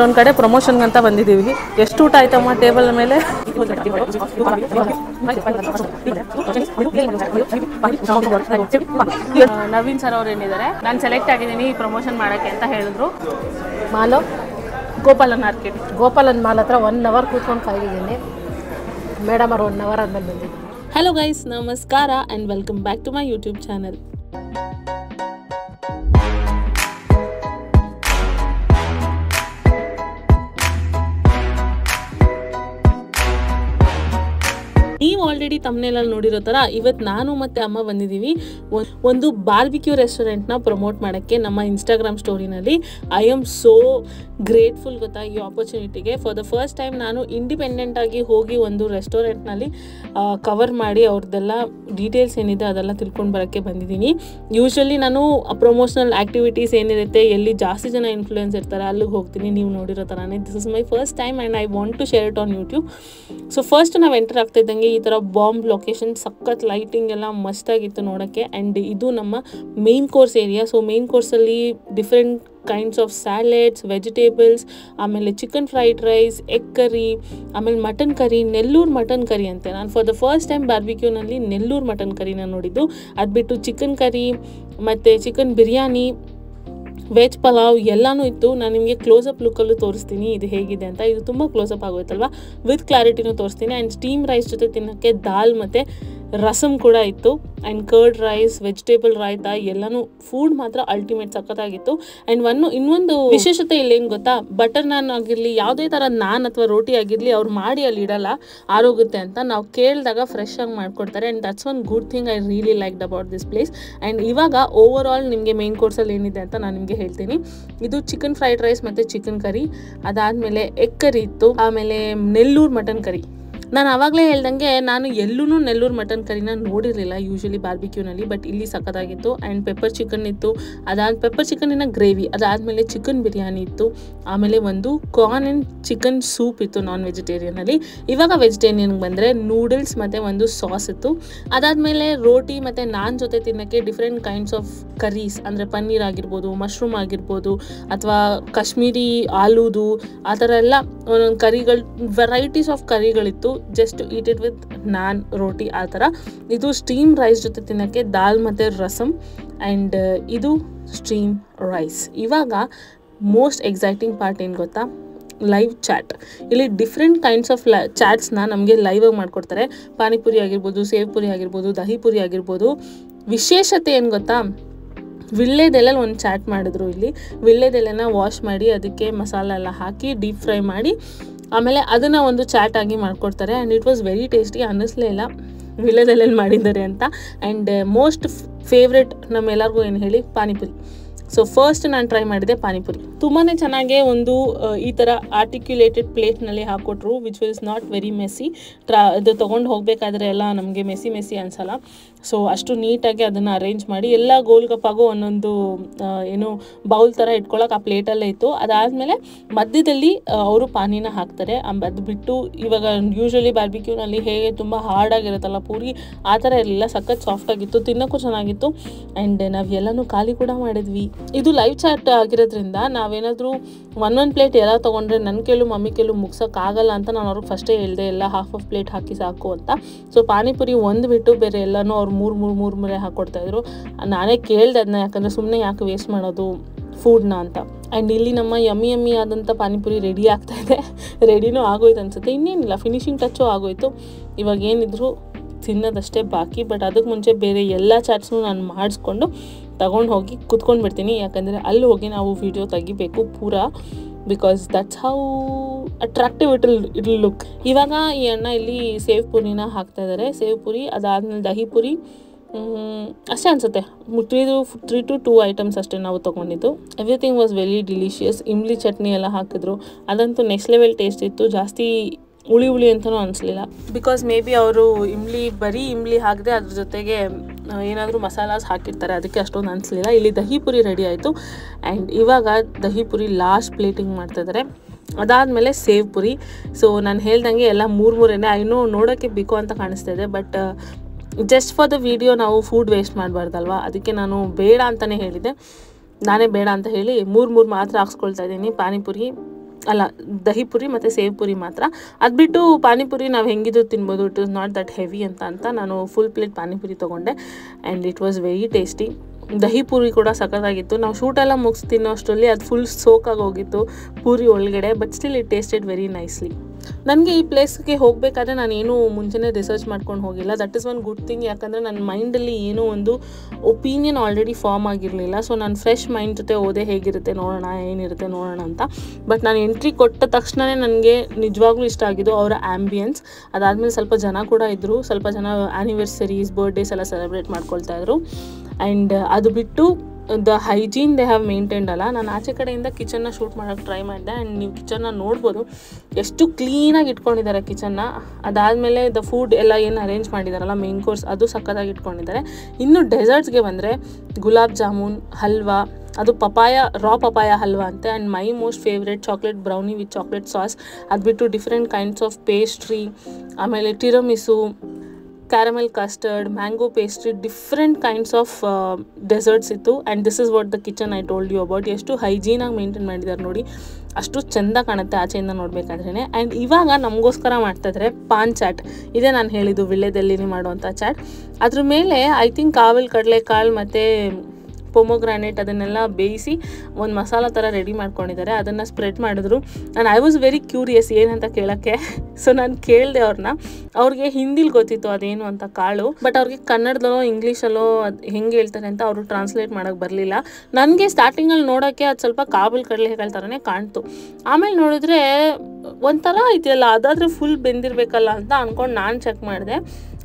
ಒಂದು ಕಡೆ ಪ್ರಮೋಷನ್ ಅಂತ ಬಂದಿದ್ದೀವಿ. ಎಷ್ಟು ಊಟ ಆಯ್ತಮ್ಮ ಟೇಬಲ್ ಮೇಲೆ? ನವೀನ್ ಸರ್ ಅವ್ರು ಏನಿದ್ದಾರೆ, ನಾನು ಸೆಲೆಕ್ಟ್ ಆಗಿದ್ದೀನಿ ಪ್ರಮೋಷನ್ ಮಾಡೋಕ್ಕೆ ಅಂತ ಹೇಳಿದ್ರು. ಮಾಲು ಗೋಪಾಲನ್ ಮಾರ್ಕೆಟ್, ಗೋಪಾಲನ್ ಮಾಲ್ ಹತ್ರ 1 ಅವರ್ ಕೂತ್ಕೊಂಡು ಕಾಯ್ದಿದ್ದೀನಿ. ಮೇಡಮ್ ಅವರು 1 ಅವರ್ ಆದ್ಮೇಲೆ ಬಂದಿದ್ದೀನಿ. ಹಲೋ ಗೈಸ್, ನಮಸ್ಕಾರ and welcome back to my YouTube channel. ನೀವು ಆಲ್ರೆಡಿ ತಮ್ಮನೇಲಲ್ಲಿ ನೋಡಿರೋ ಥರ ಇವತ್ತು ನಾನು ಮತ್ತು ಅಮ್ಮ ಬಂದಿದ್ದೀವಿ ಒಂದು ಬಾರ್ಬಿಕ್ಯೂ ರೆಸ್ಟೋರೆಂಟ್ನ ಪ್ರಮೋಟ್ ಮಾಡೋಕ್ಕೆ ನಮ್ಮ ಇನ್ಸ್ಟಾಗ್ರಾಮ್ ಸ್ಟೋರಿನಲ್ಲಿ. ಐ ಆಮ್ ಸೋ ಗ್ರೇಟ್ಫುಲ್ ಗೊತ್ತಾ ಈ ಆಪರ್ಚುನಿಟಿಗೆ. ಫಾರ್ ದ ಫಸ್ಟ್ ಟೈಮ್ ನಾನು ಇಂಡಿಪೆಂಡೆಂಟಾಗಿ ಹೋಗಿ ಒಂದು ರೆಸ್ಟೋರೆಂಟ್ನಲ್ಲಿ ಕವರ್ ಮಾಡಿ ಅವ್ರದ್ದೆಲ್ಲ ಡೀಟೇಲ್ಸ್ ಏನಿದೆ ಅದೆಲ್ಲ ತಿಳ್ಕೊಂಡು ಬರೋಕ್ಕೆ ಬಂದಿದ್ದೀನಿ. ಯೂಶ್ವಲಿ ನಾನು ಪ್ರಮೋಷನಲ್ ಆ್ಯಕ್ಟಿವಿಟೀಸ್ ಏನಿರುತ್ತೆ, ಎಲ್ಲಿ ಜಾಸ್ತಿ ಜನ ಇನ್ಫ್ಲೂಯೆನ್ಸ್ ಇರ್ತಾರೆ ಅಲ್ಲಿಗೆ ಹೋಗ್ತೀನಿ. ನೀವು ನೋಡಿರೋ ಥರನೇ this is my first time and I want to share it on YouTube. So first ನಾವು ಎಂಟರ್ ಆಗ್ತಾ ಇದ್ದಂಗೆ ಈ ಥರ ಬಾಂಬ್ ಲೊಕೇಶನ್, ಸಖತ್ ಲೈಟಿಂಗ್ ಎಲ್ಲ ಮಸ್ತಾಗಿತ್ತು ನೋಡೋಕ್ಕೆ. ಆ್ಯಂಡ್ ಇದು ನಮ್ಮ main course area. So main ಕೋರ್ಸಲ್ಲಿ different kinds of salads, vegetables, ಆಮೇಲೆ chicken fried rice, egg curry, ಆಮೇಲೆ mutton curry, Nellore mutton curry ಅಂತೆ. ನಾನು ಫಾರ್ ದ ಫಸ್ಟ್ ಟೈಮ್ ಬಾರ್ಬಿಕ್ಯೂನಲ್ಲಿ ನೆಲ್ಲೂರು ಮಟನ್ ಕರಿನ ನೋಡಿದ್ದು. ಅದು ಬಿಟ್ಟು ಚಿಕನ್ ಕರಿ ಮತ್ತು ಚಿಕನ್ ಬಿರಿಯಾನಿ, ವೆಜ್ ಪಲಾವ್ ಎಲ್ಲನೂ ಇತ್ತು. ನಾನು ನಿಮಗೆ ಕ್ಲೋಸಪ್ ಲುಕ್ಕಲ್ಲೂ ತೋರಿಸ್ತೀನಿ ಇದು ಹೇಗಿದೆ ಅಂತ. ಇದು ತುಂಬ ಕ್ಲೋಸಪ್ ಆಗೋಯ್ತಲ್ವ, ವಿತ್ ಕ್ಲಾರಿಟಿನೂ ತೋರಿಸ್ತೀನಿ. ಆ್ಯಂಡ್ ಸ್ಟೀಮ್ ರೈಸ್ ಜೊತೆ ತಿನ್ನೋಕ್ಕೆ ದಾಲ್ ಮತ್ತು ರಸಮ್ ಕೂಡ ಇತ್ತು. And curd rice, vegetable raita ಎಲ್ಲನೂ ಫುಡ್ ಮಾತ್ರ ಅಲ್ಟಿಮೇಟ್ ಸಖತ್ತಾಗಿತ್ತು. ಆ್ಯಂಡ್ ಇನ್ನೊಂದು ವಿಶೇಷತೆ ಇಲ್ಲಿ ಏನು ಗೊತ್ತಾ, ಬಟರ್ ನಾನ್ ಆಗಿರಲಿ, ಯಾವುದೇ ಥರ ನಾನ್ ಅಥವಾ ರೋಟಿ ಆಗಿರಲಿ ಅವ್ರು ಮಾಡಿ ಅಲ್ಲಿ ಇಡಲ್ಲ, ಆರೋಗುತ್ತೆ ಅಂತ. ನಾವು ಕೇಳಿದಾಗ ಫ್ರೆಶ್ ಆಗಿ ಮಾಡಿಕೊಡ್ತಾರೆ. And that's one good thing I really liked about this place. And ಇವಾಗ ಓವರ್ ಆಲ್ ನಿಮಗೆ ಮೇನ್ ಕೋರ್ಸಲ್ಲಿ ಏನಿದೆ ಅಂತ ನಾನು ನಿಮಗೆ ಹೇಳ್ತೀನಿ. ಇದು ಚಿಕನ್ ಫ್ರೈಡ್ ರೈಸ್ ಮತ್ತು ಚಿಕನ್ ಕರಿ, ಅದಾದಮೇಲೆ ಎಗ್ ಕರಿ ಇತ್ತು, ಆಮೇಲೆ ನೆಲ್ಲೂರು ಮಟನ್ ಕರಿ. ನಾನು ಆವಾಗಲೇ ಹೇಳ್ದಂಗೆ ನಾನು ಎಲ್ಲೂ ನೆಲ್ಲೂರು ಮಟನ್ ಕರಿನ ನೋಡಿರಲಿಲ್ಲ ಯೂಶ್ವಲಿ ಬಾರ್ಬಿಕ್ಯೂನಲ್ಲಿ, ಬಟ್ ಇಲ್ಲಿ ಸಖತ್ತಾಗಿತ್ತು. ಆ್ಯಂಡ್ ಪೆಪ್ಪರ್ ಚಿಕನ್ ಇತ್ತು, ಪೆಪ್ಪರ್ ಚಿಕನಿನ ಗ್ರೇವಿ, ಅದಾದಮೇಲೆ ಚಿಕನ್ ಬಿರಿಯಾನಿ ಇತ್ತು, ಆಮೇಲೆ ಒಂದು ಕಾರ್ನ್ ಆ್ಯಂಡ್ ಚಿಕನ್ ಸೂಪ್ ಇತ್ತು ನಾನ್ ವೆಜಿಟೇರಿಯನಲ್ಲಿ. ಇವಾಗ ವೆಜಿಟೇರಿಯನ್ಗೆ ಬಂದರೆ ನೂಡಲ್ಸ್ ಮತ್ತು ಒಂದು ಸಾಸ್ ಇತ್ತು. ಅದಾದಮೇಲೆ ರೋಟಿ ಮತ್ತು ನಾನ್ ಜೊತೆ ತಿನ್ನೋಕ್ಕೆ ಡಿಫ್ರೆಂಟ್ ಕೈಂಡ್ಸ್ ಆಫ್ ಕರೀಸ್, ಅಂದರೆ ಪನ್ನೀರ್ ಆಗಿರ್ಬೋದು, ಮಶ್ರೂಮ್ ಆಗಿರ್ಬೋದು, ಅಥವಾ ಕಾಶ್ಮೀರಿ ಆಲೂದು, ಆ ಥರ ಎಲ್ಲ ಒಂದೊಂದು ಕರಿಗಳು, ವೆರೈಟೀಸ್ ಆಫ್ ಕರಿಗಳಿತ್ತು. Just eat it with naan, roti ಆ ಥರ. ಇದು ಸ್ಟೀಮ್ ರೈಸ್ ಜೊತೆ ತಿನ್ನೋಕ್ಕೆ ದಾಲ್ ಮತ್ತು ರಸಮ್. ಆ್ಯಂಡ್ ಇದು ಸ್ಟೀಮ್ ರೈಸ್. ಇವಾಗ ಮೋಸ್ಟ್ ಎಕ್ಸೈಟಿಂಗ್ ಪಾರ್ಟ್ ಏನು ಗೊತ್ತಾ, ಲೈವ್ ಚಾಟ್. ಇಲ್ಲಿ ಡಿಫ್ರೆಂಟ್ ಕೈಂಡ್ಸ್ ಆಫ್ ಚಾಟ್ಸ್ನ ನಮಗೆ ಲೈವಾಗಿ ಮಾಡಿಕೊಡ್ತಾರೆ. ಪಾನಿಪುರಿ ಆಗಿರ್ಬೋದು, ಸೇವ್ ಪುರಿ ಆಗಿರ್ಬೋದು, ದಹಿ ಪುರಿ ಆಗಿರ್ಬೋದು. ವಿಶೇಷತೆ ಏನು ಗೊತ್ತಾ, ವಿಳ್ಳೆದೆಲೆ ಒಂದು ಚಾಟ್ ಮಾಡಿದ್ರು. ಇಲ್ಲಿ ವಿಳ್ಳೆದೆಲೆನ ವಾಶ್ ಮಾಡಿ ಅದಕ್ಕೆ ಮಸಾಲ ಎಲ್ಲ ಹಾಕಿ ಡೀಪ್ ಫ್ರೈ ಮಾಡಿ ಆಮೇಲೆ ಅದನ್ನು ಒಂದು ಚಾಟ್ ಆಗಿ ಮಾಡಿಕೊಡ್ತಾರೆ. And it was very tasty. ಅನ್ನಿಸ್ಲೇ ಇಲ್ಲ ವಿಳ್ಳೆದೆಲೆಯಲ್ಲಿ ಮಾಡಿದ್ದಾರೆ ಅಂತ. ಆ್ಯಂಡ್ ಮೋಸ್ಟ್ ಫೇವ್ರೆಟ್ ನಮ್ಮೆಲ್ಲರಿಗೂ ಏನು ಹೇಳಿ, ಪಾನಿಪುರಿ. ಸೊ ಫಸ್ಟ್ ನಾನು ಟ್ರೈ ಮಾಡಿದೆ ಪಾನಿಪುರಿ. ತುಂಬಾ ಚೆನ್ನಾಗೇ ಒಂದು ಈ ಥರ ಆರ್ಟಿಕ್ಯುಲೇಟೆಡ್ ಪ್ಲೇಟ್ನಲ್ಲಿ ಹಾಕ್ಕೊಟ್ರು, which is not very messy. ಅದು ತೊಗೊಂಡು ಹೋಗಬೇಕಾದ್ರೆ ಎಲ್ಲ ನಮಗೆ ಮೆಸ್ಸಿ ಅನಿಸಲ್ಲ. ಸೊ ಅಷ್ಟು ನೀಟಾಗಿ ಅದನ್ನು ಅರೇಂಜ್ ಮಾಡಿ ಎಲ್ಲ ಗೋಲ್ಗಪ್ಪಾಗೂ ಒಂದೊಂದು ಏನು ಬೌಲ್ ಥರ ಇಟ್ಕೊಳ್ಳೋಕೆ ಆ ಪ್ಲೇಟಲ್ಲೇ ಇತ್ತು. ಅದಾದಮೇಲೆ ಮಧ್ಯದಲ್ಲಿ ಅವರು ಪಾನಿನ ಹಾಕ್ತಾರೆ. ಅದು ಬಿಟ್ಟು ಇವಾಗ ಯೂಶ್ವಲಿ ಬಾರ್ಬಿಕ್ಯೂನಲ್ಲಿ ಹೇಗೆ ತುಂಬ ಹಾರ್ಡಾಗಿರುತ್ತಲ್ಲ ಪೂರಿ, ಆ ಥರ ಇರಲಿಲ್ಲ, ಸಖತ್ ಸಾಫ್ಟಾಗಿತ್ತು, ತಿನ್ನೋಕ್ಕೂ ಚೆನ್ನಾಗಿತ್ತು. ಆ್ಯಂಡ್ ನಾವು ಎಲ್ಲನೂ ಖಾಲಿ ಕೂಡ ಮಾಡಿದ್ವಿ. ಇದು ಲೈವ್ ಚಾಟ್ ಆಗಿರೋದ್ರಿಂದ ನಾವೇನಾದರೂ ಒಂದೊಂದು ಪ್ಲೇಟ್ ಎಲ್ಲ ತೊಗೊಂಡ್ರೆ ನನ್ನ ಕೇಳು ಮಮ್ಮಿ ಕೇಳು ಮುಗ್ಸೋಕ್ಕಾಗಲ್ಲ ಅಂತ ನಾನು ಅವ್ರಿಗೆ ಫಸ್ಟೇ ಹೇಳಿದೆ, ಎಲ್ಲ ಹಾಫ್ ಪ್ಲೇಟ್ ಹಾಕಿ ಸಾಕು ಅಂತ. ಸೊ ಪಾನಿಪುರಿ ಒಂದು ಬಿಟ್ಟು ಬೇರೆ ಎಲ್ಲನೂ ಅವ್ರು ಮೂರೇ ಹಾಕ್ಕೊಡ್ತಾಯಿದ್ರು. ನಾನೇ ಕೇಳಿದೆ ಅದನ್ನ, ಯಾಕಂದರೆ ಸುಮ್ಮನೆ ಯಾಕೆ ವೇಸ್ಟ್ ಮಾಡೋದು ಫುಡ್ನ ಅಂತ. ಆ್ಯಂಡ್ ಇಲ್ಲಿ ನಮ್ಮ ಯಮ್ಮಿ ಆದಂಥ ಪಾನಿಪುರಿ ರೆಡಿ ಆಗ್ತಾಯಿದೆ. ರೆಡಿನೂ ಆಗೋಯ್ತು ಅನಿಸುತ್ತೆ, ಇನ್ನೇನಿಲ್ಲ ಫಿನಿಶಿಂಗ್ ಟಚ್ಚು ಆಗೋಯ್ತು. ಇವಾಗ ಏನಿದ್ರು ತಿನ್ನೋದಷ್ಟೇ ಬಾಕಿ. ಬಟ್ ಅದಕ್ಕೆ ಮುಂಚೆ ಬೇರೆ ಎಲ್ಲ ಚಾಟ್ಸ್ನೂ ನಾನು ಮಾಡಿಸ್ಕೊಂಡು ತಗೊಂಡು ಹೋಗಿ ಕುತ್ಕೊಂಡು ಬಿಡ್ತೀನಿ, ಯಾಕಂದರೆ ಅಲ್ಲಿ ಹೋಗಿ ನಾವು ವಿಡಿಯೋ ತೆಗಿಬೇಕು ಪೂರಾ, because that's how attractive it will look. ಇವಾಗ ಈ ಅಣ್ಣ ಇಲ್ಲಿ ಸೇವ್ ಪುರಿನ ಹಾಕ್ತಾಯಿದ್ದಾರೆ. ಸೇವ್ ಪುರಿ, ಅದಾದಮೇಲೆ ದಹಿ ಪುರಿ, ಅಷ್ಟೇ ಅನಿಸುತ್ತೆ. 3 to 2 ಐಟಮ್ಸ್ ಅಷ್ಟೇ ನಾವು ತೊಗೊಂಡಿದ್ದು. Everything was very delicious. Imli chutney ಎಲ್ಲ ಹಾಕಿದ್ರು, ಅದಂತೂ ನೆಕ್ಸ್ಟ್ ಲೆವೆಲ್ ಟೇಸ್ಟ್ ಇತ್ತು. ಜಾಸ್ತಿ ಹುಳಿ ಅಂತಲೂ ಅನಿಸ್ಲಿಲ್ಲ, ಬಿಕಾಸ್ ಮೇ ಬಿ ಅವರು ಬರೀ ಇಮ್ಲಿ ಹಾಕದೆ ಅದ್ರ ಜೊತೆಗೆ ಏನಾದರೂ ಮಸಾಲಾಸ್ ಹಾಕಿರ್ತಾರೆ, ಅದಕ್ಕೆ ಅಷ್ಟೊಂದು ಅನಿಸ್ಲಿಲ್ಲ. ಇಲ್ಲಿ ದಹಿ ಪುರಿ ರೆಡಿ ಆಯಿತು. ಆ್ಯಂಡ್ ಇವಾಗ ದಹಿ ಪುರಿ ಲಾಸ್ಟ್ ಪ್ಲೇಟಿಂಗ್ ಮಾಡ್ತಾಯಿದ್ದಾರೆ. ಅದಾದಮೇಲೆ ಸೇವ್ ಪುರಿ. ಸೊ ನಾನು ಹೇಳ್ದಂಗೆ ಎಲ್ಲ ಮೂರೇನೆ. ಐನೋ ನೋಡೋಕ್ಕೆ ಬಿಕೋ ಅಂತ ಕಾಣಿಸ್ತಾ ಇದೆ, but just for the video ನಾವು ಫುಡ್ ವೇಸ್ಟ್ ಮಾಡಬಾರ್ದಲ್ವ, ಅದಕ್ಕೆ ನಾನು ಬೇಡ ಅಂತಲೇ ಹೇಳಿದೆ. ನಾನೇ ಬೇಡ ಅಂತ ಹೇಳಿ 3 ಮಾತ್ರ ಹಾಕ್ಸ್ಕೊಳ್ತಾ ಇದ್ದೀನಿ ಪಾನಿಪುರಿ. ಅಲ್ಲ ದಹಿ ಪುರಿ ಮತ್ತು ಸೇವ್ ಪುರಿ ಮಾತ್ರ. ಅದು ಬಿಟ್ಟು ಪಾನಿಪುರಿ ನಾವು ಹೆಂಗಿದ್ರು ತಿನ್ಬೋದು, it is not that heavy ಅಂತ ನಾನು ಫುಲ್ ಪ್ಲೇಟ್ ಪಾನಿಪುರಿ ತೊಗೊಂಡೆ and it was very tasty. Dahi puri ಕೂಡ ಸಖತ್ತಾಗಿತ್ತು. ನಾವು ಶೂಟೆಲ್ಲ ಮುಗಿಸಿ ತಿನ್ನೋ ಅಷ್ಟರಲ್ಲಿ ಅದು ಫುಲ್ ಸೋಕಾಗಿ ಹೋಗಿತ್ತು ಪೂರಿ ಒಳಗಡೆ, but still it tasted very nicely. ನನಗೆ ಈ ಪ್ಲೇಸ್ಗೆ ಹೋಗಬೇಕಾದ್ರೆ ನಾನು ಏನೂ ಮುಂಚೆನೇ ರಿಸರ್ಚ್ ಮಾಡ್ಕೊಂಡು ಹೋಗಿಲ್ಲ. That is one good thing. ಯಾಕಂದರೆ ನನ್ನ ಮೈಂಡಲ್ಲಿ ಏನೋ ಒಂದು ಒಪಿನಿಯನ್ ಆಲ್ರೆಡಿ ಫಾರ್ಮ್ ಆಗಿರಲಿಲ್ಲ. ಸೊ ನಾನು ಫ್ರೆಶ್ ಮೈಂಡ್ ಜೊತೆ ಓದೇ ಹೇಗಿರುತ್ತೆ ನೋಡೋಣ, ಏನಿರುತ್ತೆ ನೋಡೋಣ ಅಂತ. ಬಟ್ ನಾನು ಎಂಟ್ರಿ ಕೊಟ್ಟ ತಕ್ಷಣವೇ ನನಗೆ ನಿಜವಾಗ್ಲೂ ಇಷ್ಟ ಆಗಿದ್ದು ಅವರ ಆ್ಯಂಬಿಯನ್ಸ್. ಅದಾದಮೇಲೆ ಸ್ವಲ್ಪ ಜನ ಕೂಡ ಇದ್ದರು, ಸ್ವಲ್ಪ ಜನ ಆ್ಯನಿವರ್ಸರೀಸ್, ಬರ್ಡೇಸ್ ಎಲ್ಲ ಸೆಲೆಬ್ರೇಟ್ ಮಾಡ್ಕೊಳ್ತಾಯಿದ್ರು. ಆ್ಯಂಡ್ ಅದು ಬಿಟ್ಟು the hygiene they have maintained ಅಲ್ಲ. ನಾನು ಆಚೆ ಕಡೆಯಿಂದ ಕಿಚನ್ನ ಶೂಟ್ ಮಾಡೋಕ್ಕೆ ಟ್ರೈ ಮಾಡಿದೆ ಆ್ಯಂಡ್ ನೀವು ಕಿಚನ್ನ ನೋಡ್ಬೋದು ಎಷ್ಟು ಕ್ಲೀನಾಗಿ ಇಟ್ಕೊಂಡಿದ್ದಾರೆ ಕಿಚನ್ನ. ಅದಾದಮೇಲೆ ದ ಫುಡ್ ಎಲ್ಲ ಏನು ಅರೇಂಜ್ ಮಾಡಿದಾರಲ್ಲ ಮೇನ್ ಕೋರ್ಸ್, ಅದು ಸಕ್ಕತ್ತಾಗಿ ಇಟ್ಕೊಂಡಿದ್ದಾರೆ. ಇನ್ನು ಡೆಸರ್ಟ್ಸ್ಗೆ ಬಂದರೆ ಗುಲಾಬ್ ಜಾಮೂನ್, ಹಲ್ವಾ, ಅದು ರಾ ಪಪಾಯ ಹಲ್ವಾ ಅಂತೆ. And my most favourite chocolate brownie with chocolate sauce. ಅದು ಬಿಟ್ಟು ಡಿಫ್ರೆಂಟ್ ಕೈಂಡ್ಸ್ ಆಫ್ ಪೇಸ್ಟ್ರಿ, ಆಮೇಲೆ tiramisu, caramel custard, mango pastry, different kinds of desserts ಇತ್ತು. And this is what the kitchen I told you about. ಎಷ್ಟು ಹೈಜೀನಾಗಿ maintain ಮಾಡಿದ್ದಾರೆ ನೋಡಿ, ಅಷ್ಟು ಚೆಂದ ಕಾಣುತ್ತೆ ಆಚೆಯಿಂದ ನೋಡಬೇಕಾದ್ರೇ. ಆ್ಯಂಡ್ ಇವಾಗ ನಮಗೋಸ್ಕರ ಮಾಡ್ತಾಯಿದ್ರೆ ಪಾನ್ ಚಾಟ್. ಇದೇ ನಾನು ಹೇಳಿದ್ದು ವಿಳ್ಯದೆಲ್ಲಿನೇ ಮಾಡುವಂಥ ಚಾಟ್. ಅದ್ರ ಮೇಲೆ ಐ ಥಿಂಕ್ ಕಾವಲ್ ಕಡಲೆಕಾಳು ಮತ್ತು ಪೊಮೊಗ್ರಾನೇಟ್ ಅದನ್ನೆಲ್ಲ ಬೇಯಿಸಿ ಒಂದು ಮಸಾಲ ಥರ ರೆಡಿ ಮಾಡ್ಕೊಂಡಿದ್ದಾರೆ. ಅದನ್ನು ಸ್ಪ್ರೆಡ್ ಮಾಡಿದ್ರು. ನಾನು ಐ ವಾಸ್ ವೆರಿ ಕ್ಯೂರಿಯಸ್ ಏನಂತ ಕೇಳೋಕ್ಕೆ. ಸೊ ನಾನು ಕೇಳಿದೆ ಅವ್ರಿಗೆ ಹಿಂದಿಲಿ ಗೊತ್ತಿತ್ತು ಅದೇನು ಅಂತ ಕಾಳು, ಬಟ್ ಅವ್ರಿಗೆ ಕನ್ನಡದಲ್ಲೋ ಇಂಗ್ಲೀಷಲ್ಲೋ ಅದು ಹೆಂಗೆ ಹೇಳ್ತಾರೆ ಅಂತ ಅವರು ಟ್ರಾನ್ಸ್ಲೇಟ್ ಮಾಡೋಕ್ಕೆ ಬರಲಿಲ್ಲ. ನನಗೆ ಸ್ಟಾರ್ಟಿಂಗಲ್ಲಿ ನೋಡೋಕ್ಕೆ ಅದು ಸ್ವಲ್ಪ ಕಾಬೂಲ್ ಕಡಲೆಕಾಳು ಥರನೇ ಕಾಣ್ತು. ಆಮೇಲೆ ನೋಡಿದ್ರೆ ಒಂಥರ ಇದೆಯಲ್ಲ, ಅದಾದರೆ ಫುಲ್ ಬೆಂದಿರಬೇಕಲ್ಲ ಅಂತ ಅಂದ್ಕೊಂಡು ನಾನು ಚೆಕ್ ಮಾಡಿದೆ.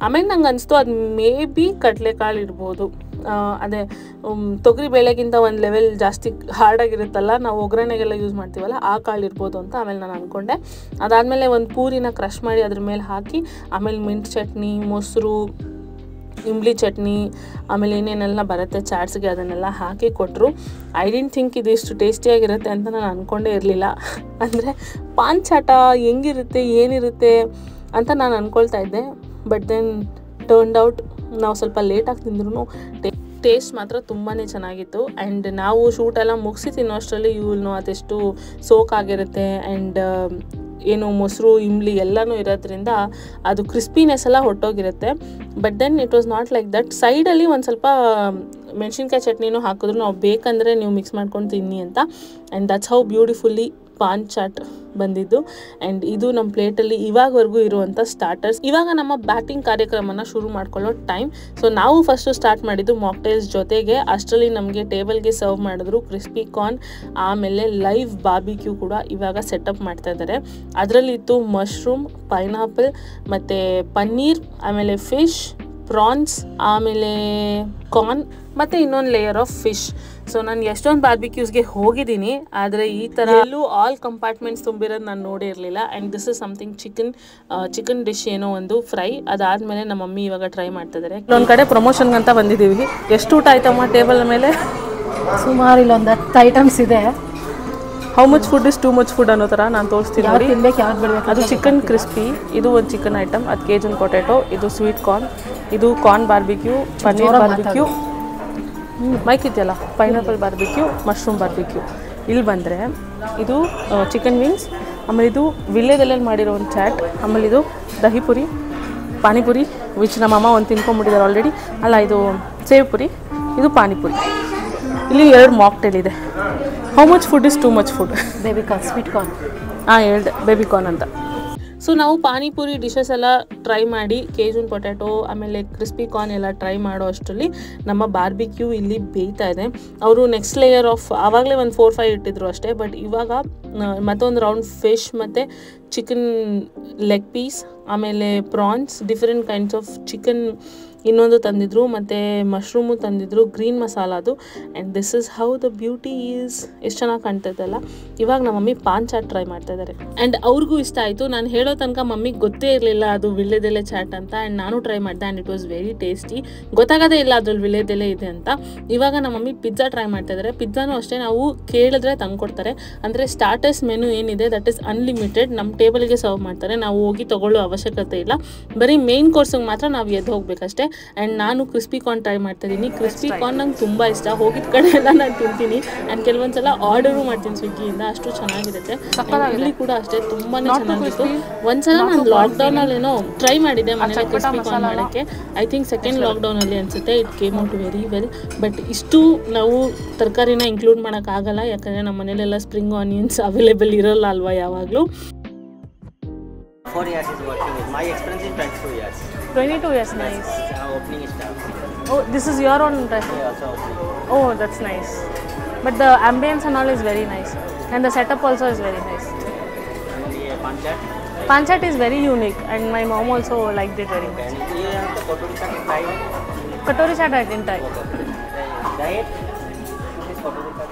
ಆಮೇಲೆ ನಂಗೆ ಅನಿಸ್ತು ಅದು ಮೇ ಬಿ ಕಡಲೆಕಾಳು ಇರ್ಬೋದು. ಅದೇ ತೊಗರಿ ಬೇಳೆಗಿಂತ ಒಂದು ಲೆವೆಲ್ ಜಾಸ್ತಿ ಹಾರ್ಡಾಗಿರುತ್ತಲ್ಲ, ನಾವು ಒಗ್ಗರಣೆಗೆಲ್ಲ ಯೂಸ್ ಮಾಡ್ತೀವಲ್ಲ, ಆ ಕಾಳು ಇರ್ಬೋದು ಅಂತ ಆಮೇಲೆ ನಾನು ಅಂದ್ಕೊಂಡೆ. ಅದಾದಮೇಲೆ ಒಂದು ಪೂರಿನ ಕ್ರಷ್ ಮಾಡಿ ಅದ್ರ ಮೇಲೆ ಹಾಕಿ, ಆಮೇಲೆ ಮಿಂಟ್ ಚಟ್ನಿ, ಮೊಸರು, ಇಂಬ್ಲಿ ಚಟ್ನಿ, ಆಮೇಲೆ ಏನೇನೆಲ್ಲ ಬರುತ್ತೆ ಚಾಟ್ಸ್ಗೆ ಅದನ್ನೆಲ್ಲ ಹಾಕಿ ಕೊಟ್ಟರು. ಐ ಡಿಂಟ್ ಥಿಂಕ್ ಇದಿಷ್ಟು ಟೇಸ್ಟಿಯಾಗಿರುತ್ತೆ ಅಂತ ನಾನು ಅಂದ್ಕೊಂಡೇ ಇರಲಿಲ್ಲ. ಅಂದರೆ ಪಾನ್ ಚಾಟ ಹೆಂಗಿರುತ್ತೆ ಏನಿರುತ್ತೆ ಅಂತ ನಾನು ಅಂದ್ಕೊಳ್ತಾ ಇದ್ದೆ. ಬಟ್ ದೆನ್ ಟರ್ನ್ಡ್ ಔಟ್ ನಾವು ಸ್ವಲ್ಪ ಲೇಟಾಗಿ ತಿಂದ್ರೂ ಟೇಸ್ಟ್ ಮಾತ್ರ ತುಂಬಾ ಚೆನ್ನಾಗಿತ್ತು. ಆ್ಯಂಡ್ ನಾವು ಶೂಟೆಲ್ಲ ಮುಗಿಸಿ ತಿನ್ನೋ ಅಷ್ಟರಲ್ಲಿ ಇವ್ನು ಅದೆಷ್ಟು ಸೋಕಾಗಿರುತ್ತೆ. ಆ್ಯಂಡ್ ಏನು ಮೊಸರು, ಇಂಬ್ಲಿ ಎಲ್ಲನೂ ಇರೋದ್ರಿಂದ ಅದು ಕ್ರಿಸ್ಪಿನೆಸ್ ಎಲ್ಲ ಹೊಟ್ಟೋಗಿರುತ್ತೆ. But then it was not like that. ಸೈಡಲ್ಲಿ ಒಂದು ಸ್ವಲ್ಪ ಮೆಣಸಿನ್ಕಾಯಿ ಚಟ್ನಿನೂ ಹಾಕಿದ್ರು, ನಾವು ಬೇಕಂದರೆ ನೀವು ಮಿಕ್ಸ್ ಮಾಡ್ಕೊಂಡು ತಿನ್ನಿ ಅಂತ. And that's how beautifully paan chaat ಬಂದಿದ್ದು. ಆ್ಯಂಡ್ ಇದು ನಮ್ಮ ಪ್ಲೇಟಲ್ಲಿ ಇವಾಗವರೆಗೂ ಇರುವಂಥ ಸ್ಟಾರ್ಟರ್ಸ್. ಇವಾಗ ನಮ್ಮ ಬ್ಯಾಟಿಂಗ್ ಕಾರ್ಯಕ್ರಮನ ಶುರು ಮಾಡ್ಕೊಳ್ಳೋ ಟೈಮ್. ಸೊ ನಾವು ಫಸ್ಟು ಸ್ಟಾರ್ಟ್ ಮಾಡಿದ್ದು ಮಾಕ್ಟೇಲ್ಸ್ ಜೊತೆಗೆ. ಅಷ್ಟರಲ್ಲಿ ನಮಗೆ ಟೇಬಲ್ಗೆ ಸರ್ವ್ ಮಾಡಿದ್ರು ಕ್ರಿಸ್ಪಿ ಕಾರ್ನ್, ಆಮೇಲೆ ಲೈವ್ ಬಾರ್ಬಿಕ್ಯೂ ಕೂಡ ಇವಾಗ ಸೆಟಪ್ ಮಾಡ್ತಾ ಇದ್ದಾರೆ. ಅದರಲ್ಲಿತ್ತು ಮಶ್ರೂಮ್, ಪೈನಾಪಲ್ ಮತ್ತು ಪನ್ನೀರ್, ಆಮೇಲೆ ಫಿಶ್, ಪ್ರಾನ್ಸ್, ಆಮೇಲೆ ಕಾರ್ನ್ ಮತ್ತು ಇನ್ನೊಂದು ಲೇಯರ್ ಆಫ್ ಫಿಶ್. ಸೊ ನಾನು ಎಷ್ಟೊಂದು ಬಾರ್ಬಿಕ್ಯೂಸ್ಗೆ ಹೋಗಿದ್ದೀನಿ, ಆದರೆ ಈ ಥರ ಎಲ್ಲೂ ಆಲ್ ಕಂಪಾರ್ಟ್ಮೆಂಟ್ಸ್ ತುಂಬಿರೋದು ನಾನು ನೋಡೇ ಇರಲಿಲ್ಲ. And this is something chicken dish ಏನೋ ಒಂದು ಫ್ರೈ. ಅದಾದಮೇಲೆ ನಮ್ಮ ಮಮ್ಮಿ ಇವಾಗ ಟ್ರೈ ಮಾಡ್ತಿದ್ದಾರೆ. ಒಂದು ಕಡೆ ಪ್ರಮೋಷನ್ಗೆ ಅಂತ ಬಂದಿದ್ದೀವಿ. ಎಷ್ಟು ಊಟ ಆಯ್ತಮ್ಮ ಟೇಬಲ್ ಮೇಲೆ? ಸುಮಾರು ಇಲ್ಲೊಂದು 10 ಐಟಮ್ಸ್ ಇದೆ. How much food is too much food ಅನ್ನೋ ಥರ ನಾನು ತೋರಿಸ್ತೀನಿ ನೋಡಿ. ತಿನ್ಬೇಕು, ಯಾವ್ದು ಬಿಡಬೇಕು. ಅದು ಚಿಕನ್ ಕ್ರಿಸ್ಪಿ, ಇದು ಒಂದು ಚಿಕನ್ ಐಟಮ್, ಅದು ಕೇಜನ್ ಪೊಟ್ಯಾಟೊ, ಇದು ಸ್ವೀಟ್ ಕಾರ್ನ್, ಇದು ಕಾರ್ನ್ ಬಾರ್ಬಿಕ್ಯೂ, ಪನ್ನೀರ್ ಬಾರ್ಬಿಕ್ಯೂ, ಮೈಕ್ ಇದೆಯಲ್ಲ ಪೈನಾಪಲ್ ಬಾರ್ಬಿಕ್ಯೂ, ಮಶ್ರೂಮ್ ಬಾರ್ಬಿಕ್ಯೂ. ಇಲ್ಲಿ ಬಂದರೆ ಇದು ಚಿಕನ್ ವಿಂಗ್ಸ್, ಆಮೇಲೆ ಇದು ವಿಳ್ಯದೆಲೆಯಲ್ಲಿ ಮಾಡಿರೋ ಒಂದು ಚಾಟ್, ಆಮೇಲೆ ಇದು ದಹಿ ಪುರಿ, ಪಾನಿಪುರಿ ವಿಚ್ ನಮ್ಮ ಅಮ್ಮ ಒಂದು ತಿನ್ಕೊಂಡ್ಬಿಟ್ಟಿದ್ದಾರೆ ಆಲ್ರೆಡಿ. ಅಲ್ಲ, ಇದು ಸೇವ್ ಪುರಿ, ಇದು ಪಾನಿಪುರಿ. ಇಲ್ಲಿ 2 ಮಾಕ್ಟೇಲ್ ಇದೆ. How much food is too much food? Baby corn, sweet corn. ಹೇಳ್ದೆ ಬೇಬಿ ಕಾರ್ನ್ ಅಂತ. ಸೊ ನಾವು ಪಾನಿಪುರಿ ಡಿಶಸ್ ಎಲ್ಲ ಟ್ರೈ ಮಾಡಿ, ಕೇಜನ್ ಪೊಟ್ಯಾಟೊ ಆಮೇಲೆ ಕ್ರಿಸ್ಪಿ ಕಾರ್ನ್ ಎಲ್ಲ ಟ್ರೈ ಮಾಡೋ ಅಷ್ಟರಲ್ಲಿ ನಮ್ಮ ಬಾರ್ಬಿಕ್ಯೂ ಇಲ್ಲಿ ಬೇಯ್ತಾ ಇದೆ. ಅವರು ನೆಕ್ಸ್ಟ್ ಲೇಯರ್ ಆಫ್ ಆವಾಗಲೇ ಒಂದು 4-5 ಇಟ್ಟಿದ್ರು ಅಷ್ಟೇ. ಬಟ್ ಇವಾಗ ಮತ್ತೊಂದು ರೌಂಡ್ ಫಿಶ್ ಮತ್ತು ಚಿಕನ್ ಲೆಗ್ ಪೀಸ್, ಆಮೇಲೆ prawns, different kinds of chicken ಇನ್ನೊಂದು ತಂದಿದ್ರು, ಮತ್ತು ಮಶ್ರೂಮು ತಂದಿದ್ರು, ಗ್ರೀನ್ ಮಸಾಲಾದು. And this is how the beauty is. ಎಷ್ಟು ಚೆನ್ನಾಗಿ ಕಾಣ್ತೈತಲ್ಲ. ಇವಾಗ ನಮ್ಮ ಮಮ್ಮಿ ಪಾನ್ ಚಾಟ್ ಟ್ರೈ ಮಾಡ್ತಾ ಇದ್ದಾರೆ. ಆ್ಯಂಡ್ ಅವ್ರಿಗೂ ಇಷ್ಟ ಆಯಿತು. ನಾನು ಹೇಳೋ ತನಕ ಮಮ್ಮಿಗೆ ಗೊತ್ತೇ ಇರಲಿಲ್ಲ ಅದು ವಿಳ್ಯದೆಲೆ ಚಾಟ್ ಅಂತ. ಆ್ಯಂಡ್ ನಾನು ಟ್ರೈ ಮಾಡಿದೆ and it was very tasty. ಗೊತ್ತಾಗೋದೇ ಇಲ್ಲ ಅದ್ರಲ್ಲಿ ವಿಳ್ಯದೆಲೆ ಇದೆ ಅಂತ. ಇವಾಗ ನಮ್ಮ ಮಮ್ಮಿ ಪಿಜ್ಜಾ ಟ್ರೈ ಮಾಡ್ತಾ ಇದ್ದಾರೆ. ಪಿಜ್ಜಾನು ಅಷ್ಟೇ ನಾವು ಕೇಳಿದ್ರೆ ತಂದುಕೊಡ್ತಾರೆ. ಅಂದರೆ ಸ್ಟಾರ್ಟರ್ ಸ್ಟಾರ್ಟರ್ಸ್ ಮೆನು ಏನಿದೆ ದಟ್ ಇಸ್ ಅನ್ಲಿಮಿಟೆಡ್. ನಮ್ಮ ಟೇಬಲ್ಗೆ ಸರ್ವ್ ಮಾಡ್ತಾರೆ, ನಾವು ಹೋಗಿ ತೊಗೊಳ್ಳೋ ಅವಶ್ಯಕತೆ ಇಲ್ಲ. ಬರೀ ಮೇನ್ ಕೋರ್ಸಿಗೆ ಮಾತ್ರ ನಾವು ಎದ್ದು ಹೋಗ್ಬೇಕಷ್ಟೇ. ಆ್ಯಂಡ್ ನಾನು ಕ್ರಿಸ್ಪಿ ಕಾರ್ನ್ ಟ್ರೈ ಮಾಡ್ತಾಯಿದ್ದೀನಿ. ಕ್ರಿಸ್ಪಿ ಕಾರ್ನ್ ನಂಗೆ ತುಂಬ ಇಷ್ಟ. ಹೋಗಿದ ಕಡೆ ಎಲ್ಲ ನಾನು ತಿಂತೀನಿ ಆ್ಯಂಡ್ ಕೆಲವೊಂದ್ಸಲ ಆರ್ಡರು ಮಾಡ್ತೀನಿ ಸ್ವಿಗ್ಗಿಯಿಂದ, ಅಷ್ಟು ಚೆನ್ನಾಗಿರುತ್ತೆ. ಇಲ್ಲಿ ಕೂಡ ಅಷ್ಟೇ ತುಂಬಾ ಚೆನ್ನಾಗಿತ್ತು. ಒಂದ್ಸಲ ನಾನು ಲಾಕ್ಡೌನಲ್ಲಿ ಏನೋ ಟ್ರೈ ಮಾಡಿದ್ದೆ ಮನೇಲಿ ಕ್ರಿಸ್ಪಿ ಕಾರ್ನ್ ಮಾಡೋಕ್ಕೆ. ಐ ಥಿಂಕ್ ಸೆಕೆಂಡ್ ಲಾಕ್ಡೌನಲ್ಲಿ ಅನಿಸುತ್ತೆ. It came out very well. But ಇಷ್ಟು ನಾವು ತರಕಾರಿನ ಇನ್ಕ್ಲೂಡ್ ಮಾಡೋಕ್ಕಾಗಲ್ಲ, ಯಾಕಂದರೆ ನಮ್ಮ ಮನೇಲೆಲ್ಲ ಸ್ಪ್ರಿಂಗ್ ಆನಿಯನ್ಸ್ ಅವೈಲೇಬಲ್ ಇರೋಲ್ಲ ಅಲ್ವಾ ಯಾವಾಗಲೂ. 4 years is working with my experience in 22 years. 22 years, nice. Opening staff. Oh, this is your own restaurant? Yeah, also opening. Oh, that's nice. But the ambience and all is very nice. And the setup also is very nice. And the panchat. Panchat is very unique and my mom also liked it very much. And you have the kotori chaat tried? Katori chaat I didn't try. Diet? This is kotori chaat.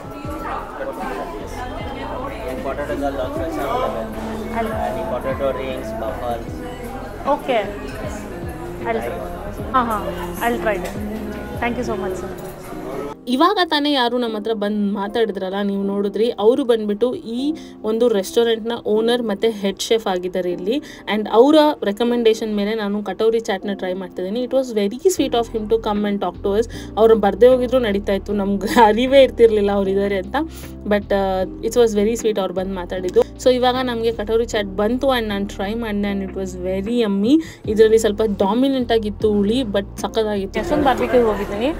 Yes. And potato is also available. And the potato rings, buffers. Okay. I'll try. I'll try it. Thank you so much, sir. ಇವಾಗ ತಾನೇ ಯಾರು ನಮ್ಮ ಹತ್ರ ಬಂದು ಮಾತಾಡಿದ್ರಲ್ಲ, ನೀವು ನೋಡಿದ್ರಿ, ಅವರು ಬಂದುಬಿಟ್ಟು ಈ ಒಂದು ರೆಸ್ಟೋರೆಂಟ್ನ ಓನರ್ ಮತ್ತು ಹೆಡ್ ಶೆಫ್ ಆಗಿದ್ದಾರೆ ಇಲ್ಲಿ. ಆ್ಯಂಡ್ ಅವರ ರೆಕಮೆಂಡೇಷನ್ ಮೇಲೆ ನಾನು ಕಟೋರಿ ಚಾಟ್ನ ಟ್ರೈ ಮಾಡ್ತಿದ್ದೀನಿ. It was very sweet of him to come and talk to us. ಅವರು ಬರ್ದೇ ಹೋಗಿದ್ರು ನಡೀತಾ ಇತ್ತು, ನಮ್ಗೆ ಅರಿವೇ ಇರ್ತಿರ್ಲಿಲ್ಲ ಅವರಿದ್ದಾರೆ ಅಂತ. But it's was very sweet ಅವ್ರು ಬಂದು ಮಾತಾಡಿದ್ದು. ಸೊ ಇವಾಗ ನಮಗೆ ಕಟೋರಿ ಚಾಟ್ ಬಂತು ಆ್ಯಂಡ್ ನಾನು ಟ್ರೈ ಮಾಡಿದೆ and it was very yummy. ಇದರಲ್ಲಿ ಸ್ವಲ್ಪ ಡಾಮಿನೆಂಟ್ ಆಗಿತ್ತು ಹುಳಿ, ಬಟ್ ಸಕ್ಕತ್ತಾಗಿತ್ತು. ಎಷ್ಟೊಂದು ಬಾರ್ಬಿಕ್ಯೂ ಹೋಗಿದ್ದೀನಿ,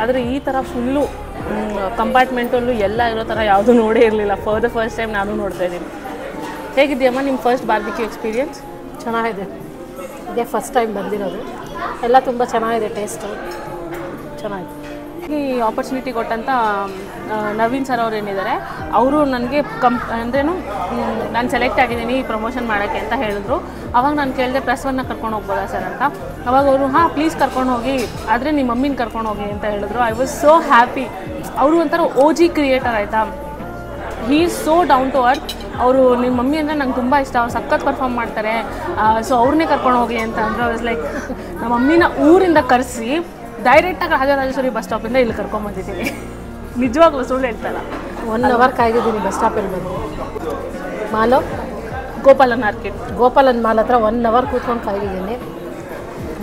ಆದರೆ ಈ ಥರ ಫುಲ್ಲು ಕಂಪಾರ್ಟ್ಮೆಂಟಲ್ಲೂ ಎಲ್ಲ ಇರೋ ಥರ ಯಾವುದೂ ನೋಡೇ ಇರಲಿಲ್ಲ. ಫಾರ್ ದ ಫಸ್ಟ್ ಟೈಮ್ ನಾನು ನೋಡ್ತಾ ಇದ್ದೀನಿ. ಹೇಗಿದೆಯಮ್ಮ ನಿಮ್ಮ ಫಸ್ಟ್ ಬಾರ್ಬಿಕ್ಯೂ ಎಕ್ಸ್ಪೀರಿಯನ್ಸ್? ಚೆನ್ನಾಗಿದೆ, ಇದೇ ಫಸ್ಟ್ ಟೈಮ್ ಬಂದಿರೋದು. ಎಲ್ಲ ತುಂಬ ಚೆನ್ನಾಗಿದೆ, ಟೇಸ್ಟು ಚೆನ್ನಾಗಿದೆ. ಈ ಆಪರ್ಚುನಿಟಿ ಕೊಟ್ಟಂಥ ನವೀನ್ ಸರ್ ಅವ್ರು ಏನಿದ್ದಾರೆ, ಅವರು ನನಗೆ ಅಂದ್ರೇನು ನಾನು ಸೆಲೆಕ್ಟ್ ಆಗಿದ್ದೀನಿ ಈ ಪ್ರಮೋಷನ್ ಮಾಡೋಕ್ಕೆ ಅಂತ ಹೇಳಿದ್ರು. ಅವಾಗ ನಾನು ಕೇಳಿದೆ ಪ್ರೆಸ್1ನ ಕರ್ಕೊಂಡು ಹೋಗ್ಬೋದಾ ಸರ್ ಅಂತ. ಅವಾಗ ಅವರು ಪ್ಲೀಸ್ ಕರ್ಕೊಂಡು ಹೋಗಿ, ಆದರೆ ನಿಮ್ಮ ಮಮ್ಮಿನ ಕರ್ಕೊಂಡು ಹೋಗಿ ಅಂತ ಹೇಳಿದ್ರು. I was so happy. ಅವರು ಒಂಥರ OG ಕ್ರಿಯೇಟರ್ ಆಯಿತಾ, he is so down to earth. ಅವರು ನಿಮ್ಮ ಮಮ್ಮಿ ಅಂದರೆ ನಂಗೆ ತುಂಬ ಇಷ್ಟ, ಅವ್ರು ಸಖತ್ ಪರ್ಫಾರ್ಮ್ ಮಾಡ್ತಾರೆ, ಸೊ ಅವ್ರನ್ನೇ ಕರ್ಕೊಂಡು ಹೋಗಿ ಅಂತ ಅಂದರು. ಐ ವಾಸ್ ಲೈಕ್, ನಮ್ಮ ಮಮ್ಮಿನ ಊರಿಂದ ಕರೆಸಿ ಡೈರೆಕ್ಟಾಗಿ ರಾಜರಾಜೇಶ್ವರಿ ಬಸ್ ಸ್ಟಾಪಿಂದ ಇಲ್ಲಿ ಕರ್ಕೊಂಬಂದಿದ್ದೀನಿ. ನಿಜವಾಗ್ಲೂ ಸುಳ್ಳು ಹೇಳ್ತಾರ. 1 hour ಕಾಯ್ದಿದ್ದೀನಿ ಬಸ್ ಸ್ಟಾಪಲ್ಲಿ ಬಂದು. ಮಾಲು ಗೋಪಾಲನ್ ಮಾರ್ಕೆಟ್, ಗೋಪಾಲನ್ ಮಾಲ್ ಹತ್ರ 1 hour ಕೂತ್ಕೊಂಡು ಕಾಯ್ದಿದ್ದೀನಿ.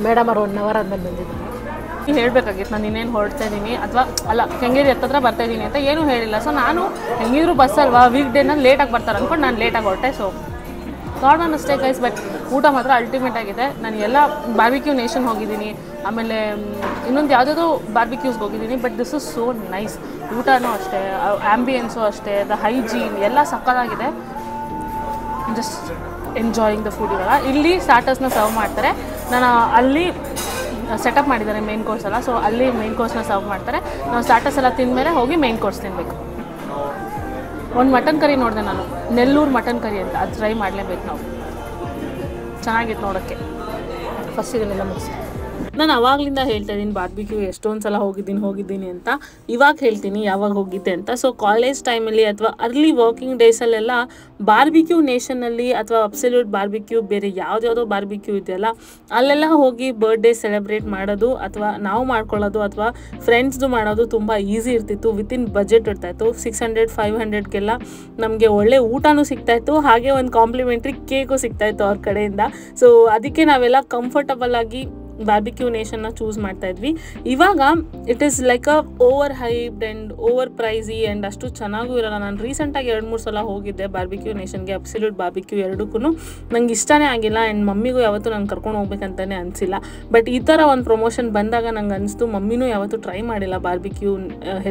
ಮೇಡಮ್ ಅವ್ರು 1 hour ಆದಮೇಲೆ ಬಂದಿದ್ದೀನಿ. ನೀವು ಹೇಳಬೇಕಾಗಿತ್ತು ನಾನು ಇನ್ನೇನು ಹೊರಡ್ತಾ ಇದ್ದೀನಿ ಅಥವಾ ಅಲ್ಲ ಕೆಂಗೇರಿ ಹತ್ತತ್ರ ಬರ್ತಾಯಿದ್ದೀನಿ ಅಂತ ಏನೂ ಹೇಳಿಲ್ಲ. ಸೊ ನಾನು ಹೆಂಗಿದ್ರು ಬಸ್ ಅಲ್ವಾ, ವೀಕ್ ಡೇನಲ್ಲಿ ಲೇಟಾಗಿ ಬರ್ತಾರೆ ಅಂದ್ಕೊಂಡು ನಾನು ಲೇಟಾಗಿ ಹೊರಟೆ. ಸೊ ಗಾಡ್ ಆನ್ ಅಷ್ಟೇ ಗೈಸ್. ಬಟ್ ಊಟ ಮಾತ್ರ ಅಲ್ಟಿಮೇಟ್ ಆಗಿದೆ. ನಾನು ಎಲ್ಲ ಬಾರ್ಬಿಕ್ಯೂ ನೇಷನ್ ಹೋಗಿದ್ದೀನಿ, ಆಮೇಲೆ ಇನ್ನೊಂದು ಯಾವುದಾದ್ರು ಬಾರ್ಬಿಕ್ಯೂಸ್ಗೆ ಹೋಗಿದ್ದೀನಿ. But this is so nice. ಊಟನೂ ಅಷ್ಟೇ, ಆ್ಯಂಬಿಯನ್ಸು ಅಷ್ಟೇ, ದ ಹೈಜೀನ್ ಎಲ್ಲ ಸಕ್ಕತ್ತಾಗಿದೆ. Just enjoying the food. ಇವಾಗ ಇಲ್ಲಿ ಸ್ಟಾರ್ಟರ್ಸ್ನ ಸರ್ವ್ ಮಾಡ್ತಾರೆ. ನಾನು ಅಲ್ಲಿ ಸೆಟಪ್ ಮಾಡಿದ್ದಾರೆ ಮೇನ್ ಕೋರ್ಸ್ ಎಲ್ಲ. ಸೊ ಅಲ್ಲಿ ಮೇನ್ ಕೋರ್ಸ್ನ ಸರ್ವ್ ಮಾಡ್ತಾರೆ. ನಾವು ಸ್ಟಾರ್ಟರ್ಸ್ ಎಲ್ಲ ತಿಂದಮೇಲೆ ಹೋಗಿ ಮೇನ್ ಕೋರ್ಸ್ ತಿನ್ನಬೇಕು. ಒಂದು ಮಟನ್ ಕರಿ ನೋಡಿದೆ ನಾನು, ನೆಲ್ಲೂರು ಮಟನ್ ಕರಿ ಅಂತ, ಅದು ಟ್ರೈ ಮಾಡಲೇಬೇಕು ನಾವು. ಚೆನ್ನಾಗಿತ್ತು ನೋಡೋಕ್ಕೆ. ಫಸ್ಟಿಗೆಲ್ಲ ಮುಗಿಸಿ ನಾನು ಅವಾಗಲಿಂದ ಹೇಳ್ತಾ ಇದ್ದೀನಿ ಬಾರ್ಬಿಕ್ಯೂ ಎಷ್ಟೊಂದು ಸಲ ಹೋಗಿದ್ದೀನಿ ಅಂತ. ಇವಾಗ ಹೇಳ್ತೀನಿ ಯಾವಾಗ ಹೋಗಿದ್ದೆ ಅಂತ. ಸೊ ಕಾಲೇಜ್ ಟೈಮಲ್ಲಿ ಅಥವಾ ಅರ್ಲಿ ವರ್ಕಿಂಗ್ ಡೇಸಲ್ಲೆಲ್ಲ ಬಾರ್ಬಿಕ್ಯೂ ನೇಷನಲ್ಲಿ ಅಥವಾ ಅಬ್ಸಲ್ಯೂಟ್ ಬಾರ್ಬಿಕ್ಯೂ, ಬೇರೆ ಯಾವುದ್ಯಾವುದೋ ಬಾರ್ಬಿಕ್ಯೂ ಇದೆಯಲ್ಲ, ಅಲ್ಲೆಲ್ಲ ಹೋಗಿ ಬರ್ಡೇ ಸೆಲೆಬ್ರೇಟ್ ಮಾಡೋದು ಅಥವಾ ನಾವು ಮಾಡ್ಕೊಳ್ಳೋದು ಅಥವಾ ಫ್ರೆಂಡ್ಸ್ದು ಮಾಡೋದು ತುಂಬ ಈಸಿ ಇರ್ತಿತ್ತು. ವಿತಿನ್ ಬಜೆಟ್ ಇರ್ತಾಯಿತ್ತು. 600-500ಗೆಲ್ಲ ನಮಗೆ ಒಳ್ಳೆ ಊಟನೂ ಸಿಗ್ತಾಯಿತ್ತು, ಹಾಗೆ ಒಂದು ಕಾಂಪ್ಲಿಮೆಂಟ್ರಿ ಕೇಕು ಸಿಗ್ತಾಯಿತ್ತು ಅವ್ರ ಕಡೆಯಿಂದ. ಸೊ ಅದಕ್ಕೆ ನಾವೆಲ್ಲ ಕಂಫರ್ಟಬಲ್ ಆಗಿ ಬಾರ್ಬಿಕ್ಯೂ ನೇಷನ್ನ ಚೂಸ್ ಮಾಡ್ತಾ ಇದ್ವಿ. ಇವಾಗ it is like a over hyped and over pricey and ಅಷ್ಟು ಚೆನ್ನಾಗೂ ಇರೋಲ್ಲ. ನಾನು ರೀಸೆಂಟಾಗಿ 2-3 ಸಲ ಹೋಗಿದ್ದೆ ಬಾರ್ಬಿಕ್ಯೂ ನೇಷನ್ಗೆ. ಅಬ್ಸಲ್ಯೂಟ್ ಬಾರ್ಬಿಕ್ಯೂ ಎರಡಕ್ಕೂ ನಂಗೆ ಇಷ್ಟನೇ ಆಗಿಲ್ಲ ಆ್ಯಂಡ್ ಮಮ್ಮಿಗೂ ಯಾವತ್ತೂ ನಂಗೆ ಕರ್ಕೊಂಡು ಹೋಗ್ಬೇಕಂತಲೇ ಅನಿಸಿಲ್ಲ. ಬಟ್ ಈ ಥರ ಒಂದು ಪ್ರಮೋಷನ್ ಬಂದಾಗ ನಂಗೆ ಅನಿಸ್ತು ಮಮ್ಮಿನೂ ಯಾವತ್ತೂ ಟ್ರೈ ಮಾಡಿಲ್ಲ ಬಾರ್ಬಿಕ್ಯೂ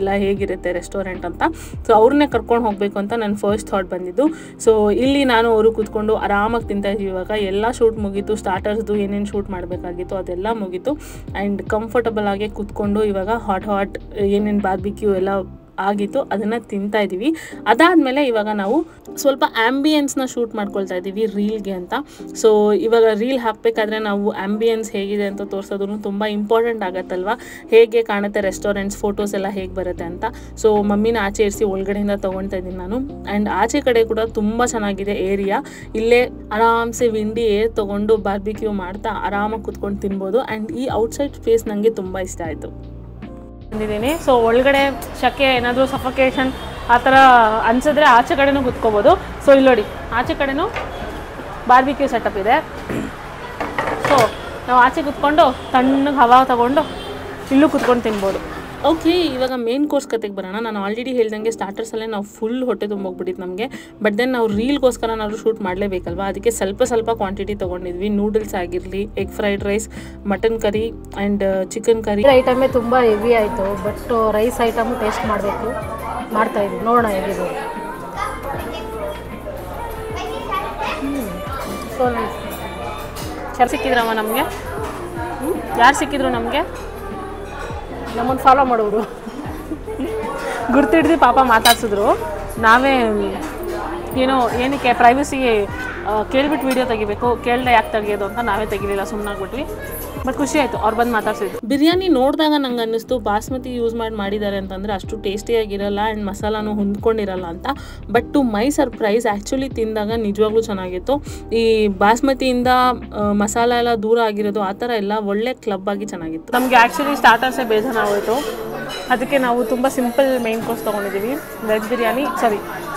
ಎಲ್ಲ ಹೇಗಿರುತ್ತೆ ರೆಸ್ಟೋರೆಂಟ್ ಅಂತ. ಸೊ ಅವ್ರನ್ನೇ ಕರ್ಕೊಂಡು ಹೋಗಬೇಕು ಅಂತ ನನ್ನ ಫಸ್ಟ್ ಥಾಟ್ ಬಂದಿದ್ದು. ಸೊ ಇಲ್ಲಿ ನಾನು ಅವರು ಕೂತ್ಕೊಂಡು ಆರಾಮಾಗಿ ತಿಂತಾಯಿದ್ವಿ. ಇವಾಗ ಎಲ್ಲ ಶೂಟ್ ಮುಗೀತು, ಸ್ಟಾರ್ಟರ್ಸ್ದು ಏನೇನು ಶೂಟ್ ಮಾಡಬೇಕಾಗಿತ್ತು ಅದೆಲ್ಲ ಮುಗೀತು ಆ್ಯಂಡ್ ಕಂಫರ್ಟಬಲ್ ಆಗಿ ಕೂತ್ಕೊಂಡು ಇವಾಗ ಹಾಟ್ ಏನೇನು ಬಾರ್ಬಿಕ್ಯೂ ಎಲ್ಲ ಆಗಿತ್ತು ಅದನ್ನು ತಿಂತಾ ಇದ್ದೀವಿ. ಅದಾದಮೇಲೆ ಇವಾಗ ನಾವು ಸ್ವಲ್ಪ ಆ್ಯಂಬಿಯನ್ಸ್ನ ಶೂಟ್ ಮಾಡ್ಕೊಳ್ತಾ ಇದ್ದೀವಿ ರೀಲ್ಗೆ ಅಂತ. ಸೊ ಇವಾಗ ರೀಲ್ ಹಾಕಬೇಕಾದ್ರೆ ನಾವು ಆ್ಯಂಬಿಯನ್ಸ್ ಹೇಗಿದೆ ಅಂತ ತೋರಿಸೋದು ತುಂಬ ಇಂಪಾರ್ಟೆಂಟ್ ಆಗತ್ತಲ್ವ, ಹೇಗೆ ಕಾಣುತ್ತೆ ರೆಸ್ಟೋರೆಂಟ್ಸ್, ಫೋಟೋಸ್ ಎಲ್ಲ ಹೇಗೆ ಬರುತ್ತೆ ಅಂತ. ಸೊ ಮಮ್ಮಿನ ಆಚೆ ಇರಿಸಿ ಒಳಗಡೆಯಿಂದ ತೊಗೊಳ್ತಾ ಇದ್ದೀನಿ ನಾನು. ಆ್ಯಂಡ್ ಆಚೆ ಕಡೆ ಕೂಡ ತುಂಬ ಚೆನ್ನಾಗಿದೆ ಏರಿಯಾ. ಇಲ್ಲೇ ಆರಾಮ್ಸೆ ವಿಂಡಿ ಏರ್ ತೊಗೊಂಡು ಬಾರ್ಬಿಕ್ಯೂ ಮಾಡ್ತಾ ಆರಾಮಾಗಿ ಕೂತ್ಕೊಂಡು ತಿನ್ಬೋದು. ಆ್ಯಂಡ್ ಈ ಔಟ್ಸೈಡ್ ಸ್ಪೇಸ್ ನನಗೆ ತುಂಬ ಇಷ್ಟ ಆಯಿತು. ಬಂದಿದ್ದೀನಿ. ಸೊ ಒಳಗಡೆ ಶಕೆ ಏನಾದರೂ ಸಫಕೇಷನ್ ಆ ಥರ ಅನ್ಸಿದ್ರೆ ಆಚೆ ಕಡೆನೂ ಕುತ್ಕೋಬೋದು. ಸೊ ಇಲ್ಲಿ ನೋಡಿ ಆಚೆ ಕಡೆನೂ ಬಾರ್ಬಿಕ್ಯೂ ಸೆಟಪ್ ಇದೆ. ಸೊ ನಾವು ಆಚೆ ಕುತ್ಕೊಂಡು ತಣ್ಣಗೆ ಹವಾ ತಗೊಂಡು ಇಲ್ಲೂ ಕುತ್ಕೊಂಡು ತಿನ್ಬೋದು. ಓಕೆ, ಇವಾಗ ಮೇನ್ ಕೋರ್ಸ್ ಕತೆಗೆ ಬರೋಣ. ನಾನು ಆಲ್ರೆಡಿ ಹೇಳ್ದಂಗೆ ಸ್ಟಾರ್ಟರ್ಸಲ್ಲೇ ನಾವು ಫುಲ್ ಹೊಟ್ಟೆ ತುಂಬೋಗ್ಬಿಟ್ಟಿತ್ತು ನಮಗೆ. ಬಟ್ ದೆನ್ ನಾವು ರೀಲ್ಗೋಸ್ಕರ ನಾವು ಶೂಟ್ ಮಾಡಲೇಬೇಕಲ್ವಾ, ಅದಕ್ಕೆ ಸ್ವಲ್ಪ ಕ್ವಾಂಟಿಟಿ ತೊಗೊಂಡಿದ್ವಿ. ನೂಡಲ್ಸ್ ಆಗಿರಲಿ, egg fried rice, mutton curry and chicken curry. ಐಟಮೇ ತುಂಬ ಹೆವಿ ಆಯಿತು. ಬಟ್ ರೈಸ್ ಐಟಮು ಟೇಸ್ಟ್ ಮಾಡಬೇಕು, ಮಾಡ್ತಾಯಿದ್ವಿ, ನೋಡೋಣ ಹೇಗಿದೆ. So nice. ಯಾರು ಸಿಕ್ಕಿದ್ರಮ್ಮ ನಮಗೆ? ಯಾರು ಸಿಕ್ಕಿದ್ರು ನಮಗೆ? ನಮ್ಮನ್ನು ಫಾಲೋ ಮಾಡೋರು ಗುರ್ತಿಡ್ದು ಪಾಪ ಮಾತಾಡ್ಸಿದ್ರು. ನಾವೇ ಏನಕ್ಕೆ ಪ್ರೈವಸಿಗೆ ಕೇಳ್ಬಿಟ್ಟು ವೀಡಿಯೋ ತೆಗಿಬೇಕು, ಕೇಳ್ದೆ ಯಾಕೆ ತೆಗಿಯೋದು ಅಂತ ನಾವೇ ತೆಗಿಲಿಲ್ಲ, ಸುಮ್ಮನಾಗ್ಬಿಟ್ವಿ. ಬಟ್ ಖುಷಿ ಆಯಿತು ಅವ್ರು ಬಂದು ಮಾತಾಡ್ಸಿದ್ರು. ಬಿರಿಯಾನಿ ನೋಡಿದಾಗ ನಂಗೆ ಅನ್ನಿಸ್ತು ಬಾಸ್ಮತಿ ಯೂಸ್ ಮಾಡಿದ್ದಾರೆ ಅಂತಂದರೆ ಅಷ್ಟು ಟೇಸ್ಟಿಯಾಗಿರಲ್ಲ ಆ್ಯಂಡ್ ಮಸಾಲಾನು ಹೊಂದ್ಕೊಂಡಿರಲ್ಲ ಅಂತ. But to my surprise actually ತಿಂದಾಗ ನಿಜವಾಗ್ಲೂ ಚೆನ್ನಾಗಿತ್ತು. ಈ ಬಾಸ್ಮತಿಯಿಂದ ಮಸಾಲ ಎಲ್ಲ ದೂರ ಆಗಿರೋದು ಆ ಥರ ಎಲ್ಲ ಒಳ್ಳೆ ಕ್ಲಬ್ ಆಗಿ ಚೆನ್ನಾಗಿತ್ತು. ನಮಗೆ ಆ್ಯಕ್ಚುಲಿ ಸ್ಟಾರ್ಟರ್ಸೇ ಬೇಜಾರಾಗೋಯಿತು. ಅದಕ್ಕೆ ನಾವು ತುಂಬ ಸಿಂಪಲ್ ಮೇನ್ ಕೋರ್ಸ್ ತೊಗೊಂಡಿದ್ದೀವಿ. Veg biryani,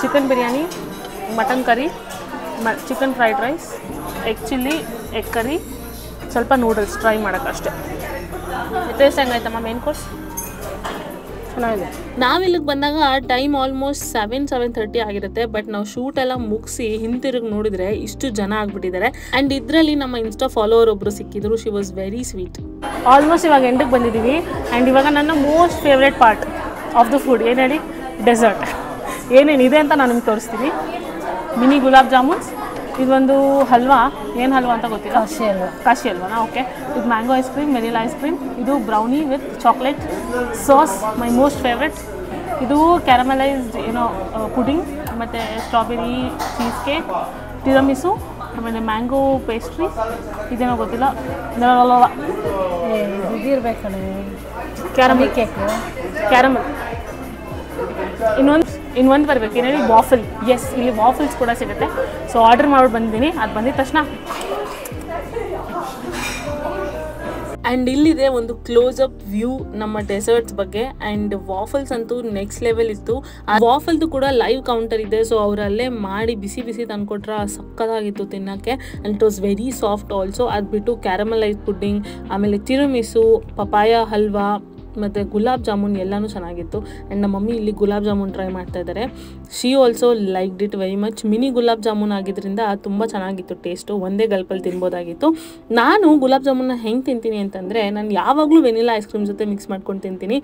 chicken biryani, mutton curry, chicken fried rice, egg chilli, egg curry, ಸ್ವಲ್ಪ ನೂಡಲ್ಸ್ ಟ್ರೈ ಮಾಡೋಕ್ಕಷ್ಟೇ. ಟೇಸ್ಟ್ ಹೆಂಗಾಯ್ತಮ್ಮ ಮೇನ್ ಕೋರ್ಸ್? ಚೆನ್ನಾಗಿದೆ. ನಾವಿಲ್ಲಿಗೆ ಬಂದಾಗ ಟೈಮ್ ಆಲ್ಮೋಸ್ಟ್ 7:30 ಆಗಿರುತ್ತೆ. ಬಟ್ ನಾವು ಶೂಟ್ ಎಲ್ಲ ಮುಗಿಸಿ ಹಿಂತಿರುಗಿ ನೋಡಿದರೆ ಇಷ್ಟು ಜನ ಆಗಿಬಿಟ್ಟಿದ್ದಾರೆ. ಆ್ಯಂಡ್ ಇದರಲ್ಲಿ ನಮ್ಮ ಇನ್ಸ್ಟಾ ಫಾಲೋವರ್ ಒಬ್ಬರು ಸಿಕ್ಕಿದ್ರು. She was very sweet. Almost ಇವಾಗ ಎಂಡಿಗೆ ಬಂದಿದ್ದೀವಿ. ಆ್ಯಂಡ್ ಇವಾಗ ನನ್ನ most favourite part of the food ಏನು ಹೇಳಿ? ಡೆಸರ್ಟ್. ಏನೇನಿದೆ ಅಂತ ನಾನು ನಿಮ್ಗೆ ತೋರಿಸ್ತೀನಿ. ಮಿನಿ ಗುಲಾಬ್ ಜಾಮೂನ್ಸ್, ಇದೊಂದು ಹಲ್ವಾ, ಏನು ಹಲ್ವಾ ಅಂತ ಗೊತ್ತಿಲ್ಲ. ಕಾಶಿ ಹಲ್ವಾನಾ? ಓಕೆ. ಇದು mango ice cream, vanilla ice cream, ಇದು brownie with chocolate sauce, my most favourite. ಇದು ಕ್ಯಾರಮಲೈಸ್ಡ್ ಪುಡಿಂಗ್, ಮತ್ತು ಸ್ಟ್ರಾಬೆರಿ ಚೀಸ್ ಕೇಕ್, ಟಿರಮಿಸು, ಆಮೇಲೆ ಮ್ಯಾಂಗೋ ಪೇಸ್ಟ್ರಿ, ಇದೇನೋ ಗೊತ್ತಿಲ್ಲ. ಇದಿರ್ಬೇಕಣೆ ಕ್ಯಾರಮಲ್ ಕೇಕು, ಕ್ಯಾರಮಲ್. ಇನ್ನೊಂದು ಬರಬೇಕು, ಏನು ಹೇಳಿ? ವಾಫಲ್. ಎಸ್, ಇಲ್ಲಿ ವಾಫಲ್ಸ್ ಕೂಡ ಸಿಗುತ್ತೆ. ಸೊ ಆರ್ಡರ್ ಮಾಡ್ಬಿಟ್ಟು ಬಂದಿದ್ದೀನಿ. ಅದು ಬಂದಿದ ತಕ್ಷಣ ಆ್ಯಂಡ್ ಇಲ್ಲಿದೆ ಒಂದು ಕ್ಲೋಸ್ ಅಪ್ ವ್ಯೂ ನಮ್ಮ ಡೆಸರ್ಟ್ಸ್ ಬಗ್ಗೆ. ಆ್ಯಂಡ್ ವಾಫಲ್ಸ್ ಅಂತೂ ನೆಕ್ಸ್ಟ್ ಲೆವೆಲ್ ಇತ್ತು. ಆ ವಾಫಲ್ದು ಕೂಡ ಲೈವ್ ಕೌಂಟರ್ ಇದೆ. ಸೊ ಅವರಲ್ಲೇ ಮಾಡಿ ಬಿಸಿ ತಂದ್ಕೊಟ್ರೆ ಸಕ್ಕತ್ತಾಗಿತ್ತು ತಿನ್ನೋಕ್ಕೆ. And it was very soft also. ಅದು ಬಿಟ್ಟು ಕ್ಯಾರಮಲೈಸ್ ಪುಡ್ಡಿಂಗ್, ಆಮೇಲೆ ತಿರುಮಿಸು, ಪಪಾಯ ಹಲ್ವಾ ಮತ್ತು ಗುಲಾಬ್ ಜಾಮೂನ್ ಎಲ್ಲನೂ ಚೆನ್ನಾಗಿತ್ತು. ಆ್ಯಂಡ್ ನಮ್ಮ ಮಮ್ಮಿ ಇಲ್ಲಿ ಗುಲಾಬ್ ಜಾಮೂನ್ ಟ್ರೈ ಮಾಡ್ತಾ ಇದ್ದಾರೆ. She also liked it very much. Mini gulab jamun ಆಗಿದ್ದರಿಂದ ತುಂಬ ಚೆನ್ನಾಗಿತ್ತು ಟೇಸ್ಟು. ಒಂದೇ ಗಲ್ಪಲ್ಲಿ ತಿನ್ಬೋದಾಗಿತ್ತು. ನಾನು ಗುಲಾಬ್ ಜಾಮೂನ್ನ ಹೆಂಗೆ ತಿಂತೀನಿ ಅಂತಂದರೆ, ನಾನು ಯಾವಾಗಲೂ ವೆನಿಲಾ ಐಸ್ ಕ್ರೀಮ್ ಜೊತೆ ಮಿಕ್ಸ್ ಮಾಡ್ಕೊಂಡು ತಿಂತೀನಿ.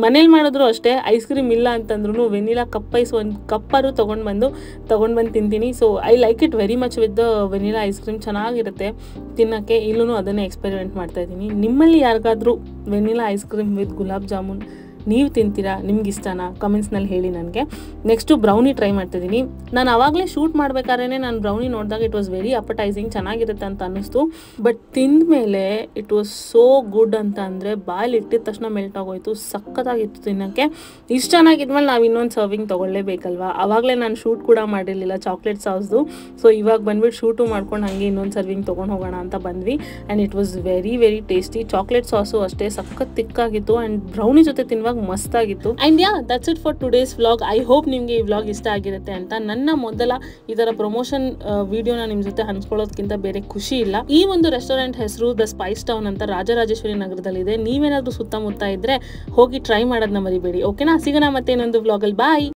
ಮನೇಲಿ ಮಾಡಿದ್ರು ಅಷ್ಟೇ, ಐಸ್ ಕ್ರೀಮ್ ಇಲ್ಲ ಅಂತಂದ್ರೂ ವೆನಿಲಾ ಒಂದು ಕಪ್ಪರು ತೊಗೊಂಡು ಬಂದು ತಿಂತೀನಿ. So I like it very much with the vanilla ice cream. ಚೆನ್ನಾಗಿರುತ್ತೆ ತಿನ್ನೋಕ್ಕೆ. ಇಲ್ಲೂ ಅದನ್ನೇ ಎಕ್ಸ್ಪೆರಿಮೆಂಟ್ ಮಾಡ್ತಾಯಿದ್ದೀನಿ. ನಿಮ್ಮಲ್ಲಿ ಯಾರಿಗಾದರೂ vanilla ice cream with gulab jamun ನೀವು ತಿಂತೀರಾ? ನಿಮ್ಗೆ ಇಷ್ಟನಾ? ಕಮೆಂಟ್ಸ್ನಲ್ಲಿ ಹೇಳಿ ನನಗೆ. ನೆಕ್ಸ್ಟು ಬ್ರೌನಿ ಟ್ರೈ ಮಾಡ್ತಿದ್ದೀನಿ. ನಾನು ಆವಾಗಲೇ ಶೂಟ್ ಮಾಡಬೇಕಾದ್ರೆ ನಾನು ಬ್ರೌನಿ ನೋಡಿದಾಗ ಇಟ್ ವಾಸ್ ವೆರಿ ಅಪಟೈಸಿಂಗ್, ಚೆನ್ನಾಗಿರುತ್ತೆ ಅಂತ ಅನ್ನಿಸ್ತು. ಬಟ್ ತಿಂದ ಮೇಲೆ ಇಟ್ ವಾಸ್ ಸೋ ಗುಡ್ ಅಂತ ಅಂದರೆ ಬಾಯಲ್ಲಿ ಇಟ್ಟಿದ ತಕ್ಷಣ ಮೆಲ್ಟ್ ಆಗೋಯ್ತು. ಸಖತ್ತಾಗಿತ್ತು ತಿನ್ನೋಕ್ಕೆ. ಇಷ್ಟು ಚೆನ್ನಾಗಿದ್ಮೇಲೆ ನಾವು ಇನ್ನೊಂದು ಸರ್ವಿಂಗ್ ತೊಗೊಳ್ಳೇಬೇಕಲ್ವಾ. ಆವಾಗಲೇ ನಾನು ಶೂಟ್ ಕೂಡ ಮಾಡಿರಲಿಲ್ಲ ಚಾಕ್ಲೇಟ್ ಸಾಸ್ದು. ಸೊ ಇವಾಗ ಬಂದ್ಬಿಟ್ಟು ಶೂಟು ಮಾಡ್ಕೊಂಡು ಹಾಗೆ ಇನ್ನೊಂದು ಸರ್ವಿಂಗ್ ತೊಗೊಂಡು ಹೋಗೋಣ ಅಂತ ಬಂದ್ವಿ. And it was very tasty. Chocolate sauce ಅಷ್ಟೇ ಸಖತ್ ತಿಕ್ಕಾಗಿತ್ತು. ಆ್ಯಂಡ್ ಬ್ರೌನಿ ಜೊತೆ ತಿನ್ನುವಾಗ ಮಸ್ತಾಗಿತ್ತು. And that's it for today's vlog. I hope ನಿಮಗೆ ಈ ವ್ಲಾಗ್ ಇಷ್ಟ ಆಗಿರುತ್ತೆ ಅಂತ. ನನ್ನ ಮೊದಲ ಈ ಥರ ಪ್ರಮೋಷನ್ ವಿಡಿಯೋನ ನಿಮ್ಮ ಜೊತೆ ಹಂಚ್ಕೊಳ್ಳೋದಕ್ಕಿಂತ ಬೇರೆ ಖುಷಿ ಇಲ್ಲ. ಈ ಒಂದು ರೆಸ್ಟೋರೆಂಟ್ ಹೆಸರು ದ ಸ್ಪೈಸ್ ಟೌನ್ ಅಂತ ರಾಜರಾಜೇಶ್ವರಿ ನಗರದಲ್ಲಿದೆ. ನೀವೇನಾದರೂ ಸುತ್ತಮುತ್ತ ಇದ್ದರೆ ಹೋಗಿ ಟ್ರೈ ಮಾಡೋದನ್ನ ಮರಿಬೇಡಿ. ಓಕೆನಾ? ಸಿಗೋಣ ಮತ್ತೆ ಇನ್ನೊಂದು ವ್ಲಾಗಲ್ಲಿ. ಬಾಯ್.